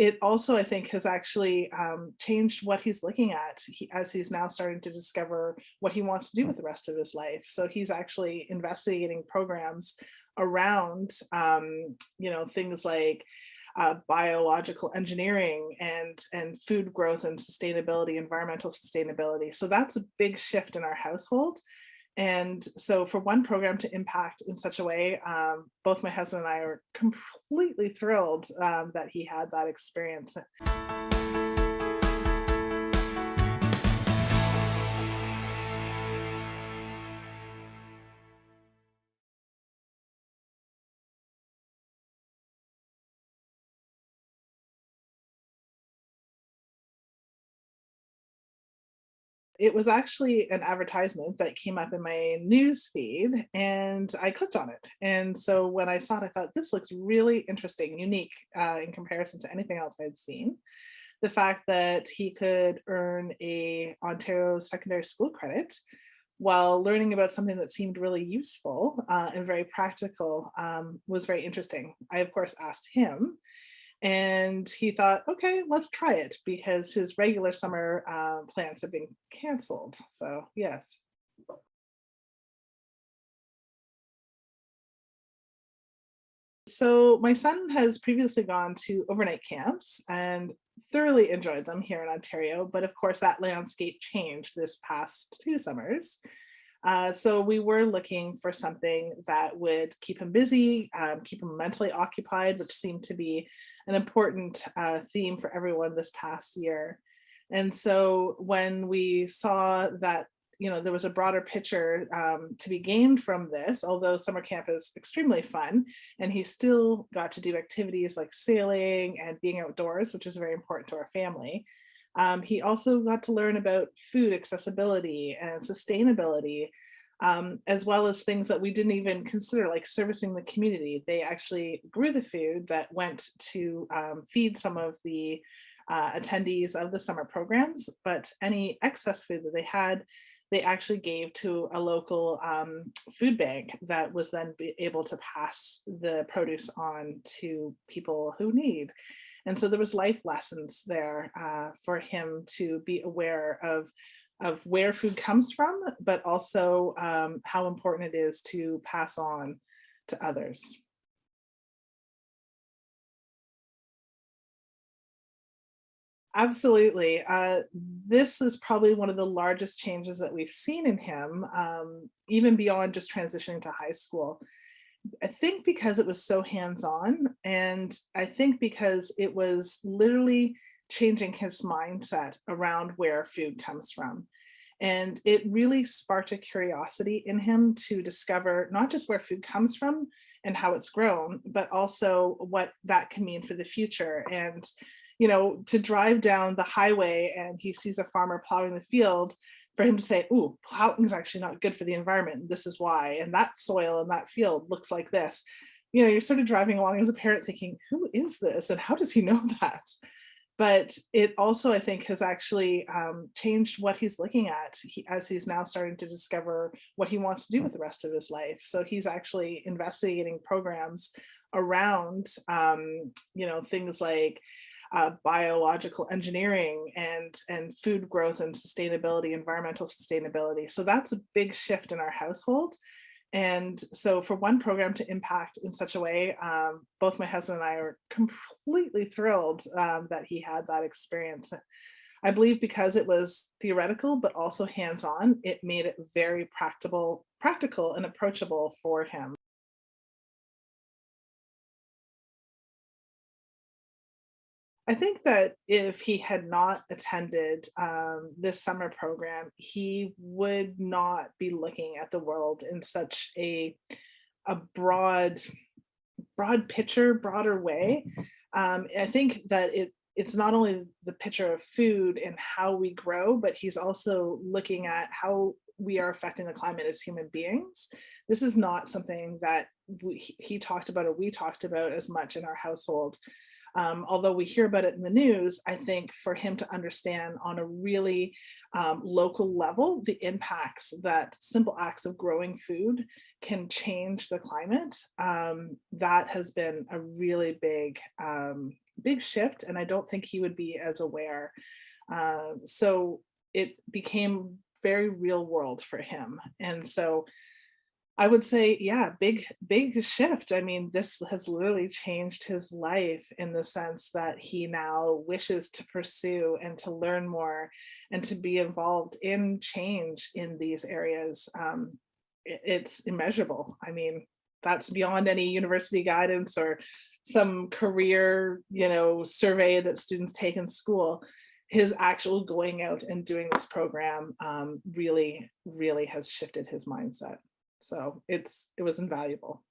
it also, I think, has actually changed what he's looking at as he's now starting to discover what he wants to do with the rest of his life. So he's actually investigating programs around, things like biological engineering and food growth and sustainability, environmental sustainability. So that's a big shift in our household. And so for one program to impact in such a way, both my husband and I are completely thrilled that he had that experience. It was actually an advertisement that came up in my news feed and I clicked on it. And so when I saw it, I thought this looks really interesting, unique in comparison to anything else I'd seen. The fact that he could earn a Ontario secondary school credit while learning about something that seemed really useful and very practical was very interesting. I, of course, asked him, and he thought, okay, let's try it because his regular summer plans have been canceled. So, yes. So, my son has previously gone to overnight camps and thoroughly enjoyed them here in Ontario. But of course, that landscape changed this past 2 summers. So we were looking for something that would keep him busy, keep him mentally occupied, which seemed to be an important theme for everyone this past year. And so when we saw that, there was a broader picture to be gained from this, although summer camp is extremely fun, and he still got to do activities like sailing and being outdoors, which is very important to our family. He also got to learn about food accessibility and sustainability, as well as things that we didn't even consider, like servicing the community. They actually grew the food that went to feed some of the attendees of the summer programs, but any excess food that they had, they actually gave to a local food bank that was then able to pass the produce on to people who need. And so there was life lessons there for him to be aware of where food comes from, but also how important it is to pass on to others. Absolutely. This is probably one of the largest changes that we've seen in him, even beyond just transitioning to high school. I think because it was so hands-on, and I think because it was literally changing his mindset around where food comes from. And it really sparked a curiosity in him to discover not just where food comes from and how it's grown, but also what that can mean for the future. And, to drive down the highway and he sees a farmer plowing the field, for him to say, "Ooh, plowing is actually not good for the environment. This is why. And that soil in that field looks like this." You're sort of driving along as a parent thinking, who is this? And how does he know that? But it also, I think, has actually changed what he's looking at as he's now starting to discover what he wants to do with the rest of his life. So he's actually investigating programs around, things like biological engineering and food growth and sustainability, environmental sustainability. So that's a big shift in our household. And so for one program to impact in such a way, both my husband and I are completely thrilled that he had that experience. I believe because it was theoretical, but also hands-on, it made it very practical and approachable for him. I think that if he had not attended this summer program, he would not be looking at the world in such a broad picture, broader way. I think that it's not only the picture of food and how we grow, but he's also looking at how we are affecting the climate as human beings. This is not something that he talked about or we talked about as much in our household. Although we hear about it in the news, I think for him to understand on a really local level the impacts that simple acts of growing food can change the climate, that has been a really big shift, and I don't think he would be as aware. So it became very real world for him. And so I would say, yeah, big shift. I mean, this has literally changed his life in the sense that he now wishes to pursue and to learn more and to be involved in change in these areas. It's immeasurable. I mean, that's beyond any university guidance or some career, survey that students take in school. His actual going out and doing this program really has shifted his mindset. So it was invaluable.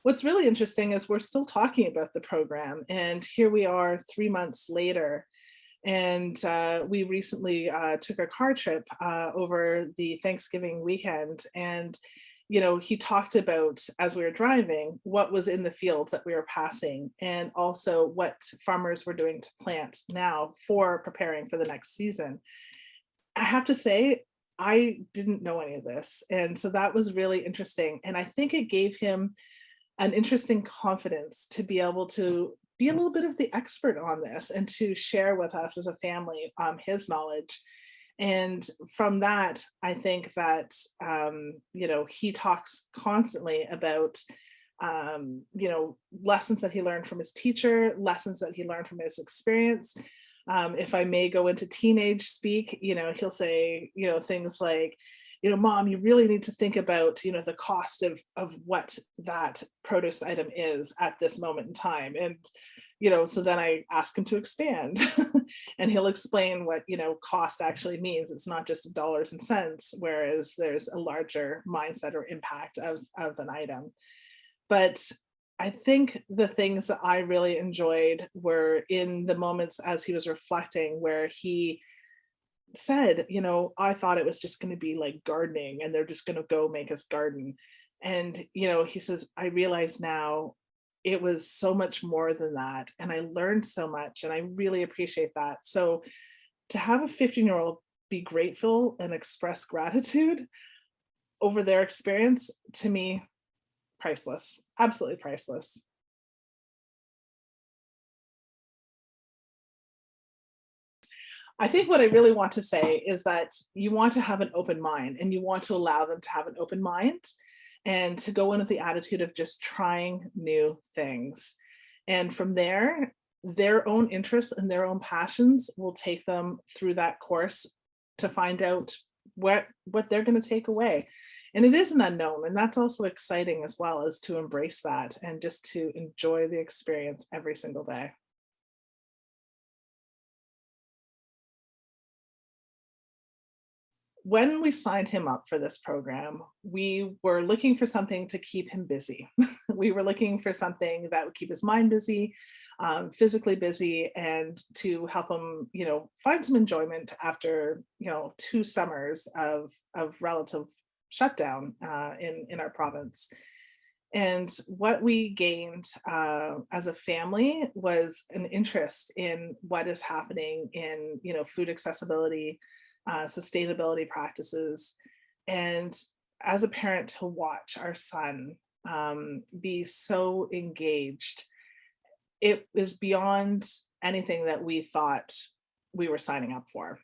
What's really interesting is we're still talking about the program, and here we are 3 months later. And we recently took a car trip over the Thanksgiving weekend. And, he talked about, as we were driving, what was in the fields that we were passing, and also what farmers were doing to plant now for preparing for the next season. I have to say, I didn't know any of this. And so that was really interesting. And I think it gave him an interesting confidence to be able to be a little bit of the expert on this and to share with us as a family his knowledge. And from that, I think that, he talks constantly about, lessons that he learned from his teacher, lessons that he learned from his experience. If I may go into teenage speak, he'll say, things like, mom, you really need to think about, the cost of what that produce item is at this moment in time. And, so then I ask him to expand and he'll explain what, cost actually means. It's not just dollars and cents, whereas there's a larger mindset or impact of an item. But I think the things that I really enjoyed were in the moments as he was reflecting, where he said, I thought it was just going to be like gardening and they're just going to go make us garden. And, he says, I realize now it was so much more than that. And I learned so much and I really appreciate that. So to have a 15-year-old be grateful and express gratitude over their experience, to me, priceless, absolutely priceless. I think what I really want to say is that you want to have an open mind and you want to allow them to have an open mind and to go in with the attitude of just trying new things. And from there, their own interests and their own passions will take them through that course to find out what they're going to take away. And it is an unknown, and that's also exciting as well, as to embrace that and just to enjoy the experience every single day. When we signed him up for this program, we were looking for something to keep him busy. We were looking for something that would keep his mind busy, physically busy, and to help him, find some enjoyment after, 2 summers of relative shutdown in our province. And what we gained as a family was an interest in what is happening in, food accessibility, sustainability practices. And as a parent, to watch our son be so engaged, it is beyond anything that we thought we were signing up for.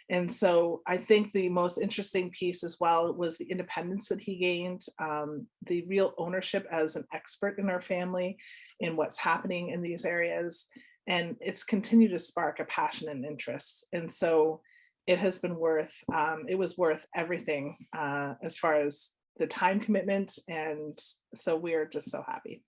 And so I think the most interesting piece as well was the independence that he gained, the real ownership as an expert in our family in what's happening in these areas. And it's continued to spark a passion and interest. And so it has been it was worth everything as far as the time commitment. And so we're just so happy.